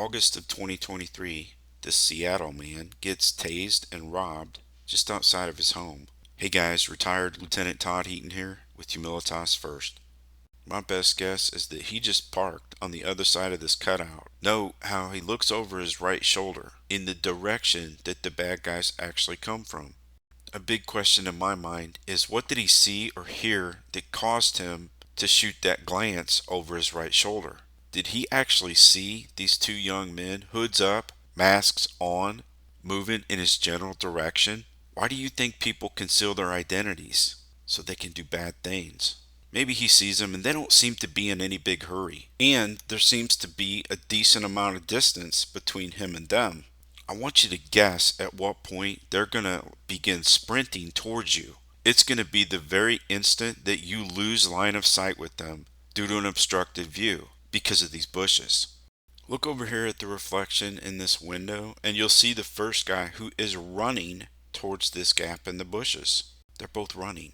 August of 2023, this Seattle man gets tased and robbed just outside of his home. Hey guys, retired Lieutenant Todd Heaton here with Humilitas First. My best guess is that he just parked on the other side of this cutout. Note how he looks over his right shoulder in the direction that the bad guys actually come from. A big question in my mind is what did he see or hear that caused him to shoot that glance over his right shoulder? Did he actually see these two young men, hoods up, masks on, moving in his general direction? Why do you think people conceal their identities? So they can do bad things. Maybe he sees them and they don't seem to be in any big hurry. And there seems to be a decent amount of distance between him and them. I want you to guess at what point they're going to begin sprinting towards you. It's going to be the very instant that you lose line of sight with them due to an obstructed view because of these bushes. Look over here at the reflection in this window and you'll see the first guy who is running towards this gap in the bushes. They're both running.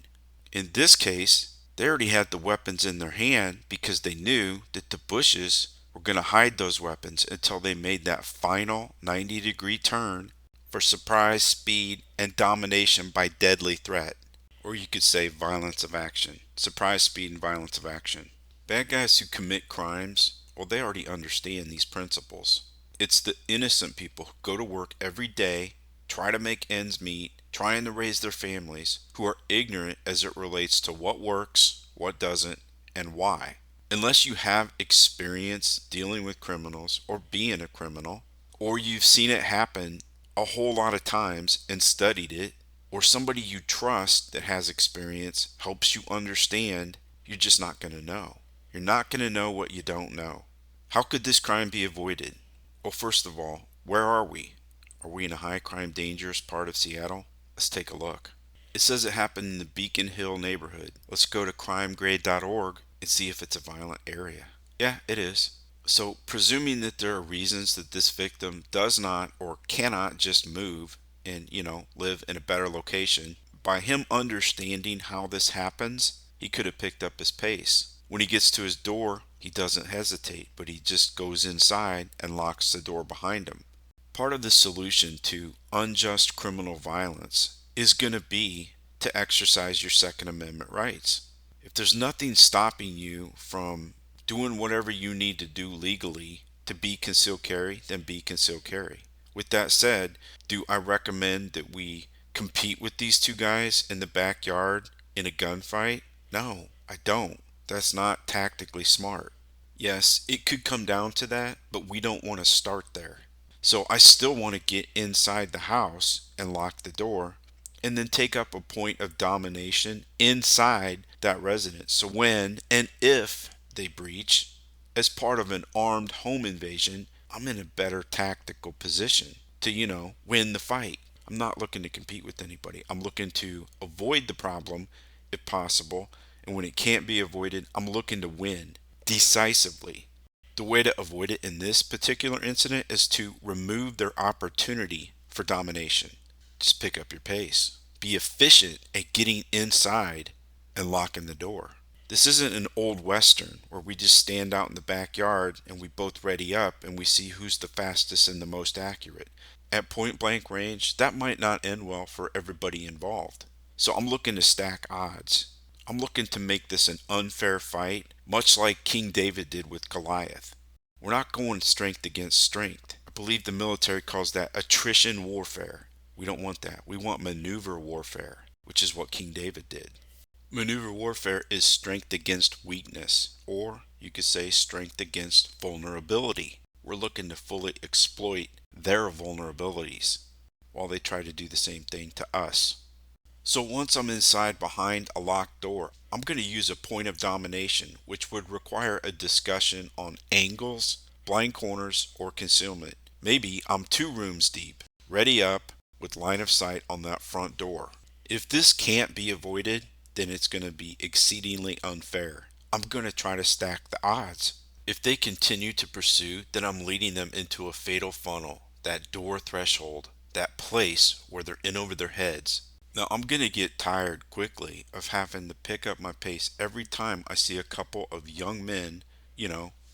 In this case, they already had the weapons in their hand because they knew that the bushes were going to hide those weapons until they made that final 90-degree turn for surprise, speed, and domination by deadly threat. Or you could say violence of action. Surprise, speed, and violence of action. Bad guys who commit crimes, well, they already understand these principles. It's the innocent people who go to work every day, try to make ends meet, trying to raise their families, who are ignorant as it relates to what works, what doesn't, and why. Unless you have experience dealing with criminals or being a criminal, or you've seen it happen a whole lot of times and studied it, or somebody you trust that has experience helps you understand, you're just not going to know. You're not going to know what you don't know. How could this crime be avoided? Well, first of all, where are we? Are we in a high crime dangerous part of Seattle? Let's take a look. It says it happened in the Beacon Hill neighborhood. Let's go to crimegrade.org and see if it's a violent area. Yeah, it is. So, presuming that there are reasons that this victim does not or cannot just move and, live in a better location, by him understanding how this happens, he could have picked up his pace. When he gets to his door, he doesn't hesitate, but he just goes inside and locks the door behind him. Part of the solution to unjust criminal violence is going to be to exercise your Second Amendment rights. If there's nothing stopping you from doing whatever you need to do legally to be concealed carry, then be concealed carry. With that said, do I recommend that we compete with these two guys in the backyard in a gunfight? No, I don't. That's not tactically smart. Yes, it could come down to that, but we don't want to start there. So I still want to get inside the house and lock the door and then take up a point of domination inside that residence. So when and if they breach as part of an armed home invasion, I'm in a better tactical position to, win the fight. I'm not looking to compete with anybody. I'm looking to avoid the problem if possible. And when it can't be avoided, I'm looking to win decisively. The way to avoid it in this particular incident is to remove their opportunity for domination. Just pick up your pace. Be efficient at getting inside and locking the door. This isn't an old western where we just stand out in the backyard and we both ready up and we see who's the fastest and the most accurate. At point blank range, that might not end well for everybody involved. So I'm looking to stack odds. I'm looking to make this an unfair fight, much like King David did with Goliath. We're not going strength against strength. I believe the military calls that attrition warfare. We don't want that. We want maneuver warfare, which is what King David did. Maneuver warfare is strength against weakness, or you could say strength against vulnerability. We're looking to fully exploit their vulnerabilities while they try to do the same thing to us. So once I'm inside behind a locked door, I'm going to use a point of domination, which would require a discussion on angles, blind corners, or concealment. Maybe I'm 2 rooms deep, ready up with line of sight on that front door. If this can't be avoided, then it's going to be exceedingly unfair. I'm going to try to stack the odds. If they continue to pursue, then I'm leading them into a fatal funnel, that door threshold, that place where they're in over their heads. Now, I'm going to get tired quickly of having to pick up my pace every time I see a couple of young men,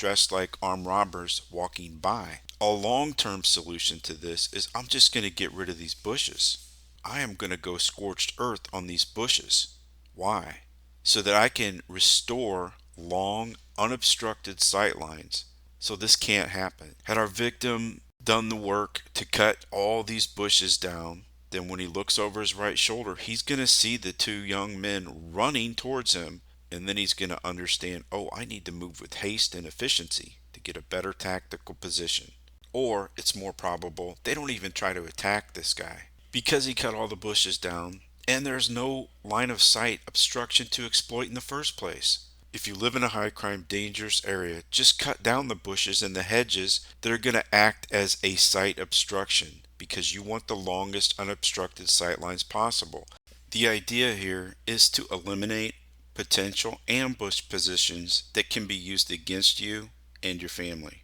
dressed like armed robbers walking by. A long-term solution to this is I'm just going to get rid of these bushes. I am going to go scorched earth on these bushes. Why? So that I can restore long, unobstructed sight lines. So this can't happen. Had our victim done the work to cut all these bushes down, then when he looks over his right shoulder, he's going to see the two young men running towards him. And then he's going to understand, oh, I need to move with haste and efficiency to get a better tactical position. Or it's more probable they don't even try to attack this guy because he cut all the bushes down and there's no line of sight obstruction to exploit in the first place. If you live in a high crime dangerous area, just cut down the bushes and the hedges that are going to act as a sight obstruction because you want the longest unobstructed sight lines possible. The idea here is to eliminate potential ambush positions that can be used against you and your family.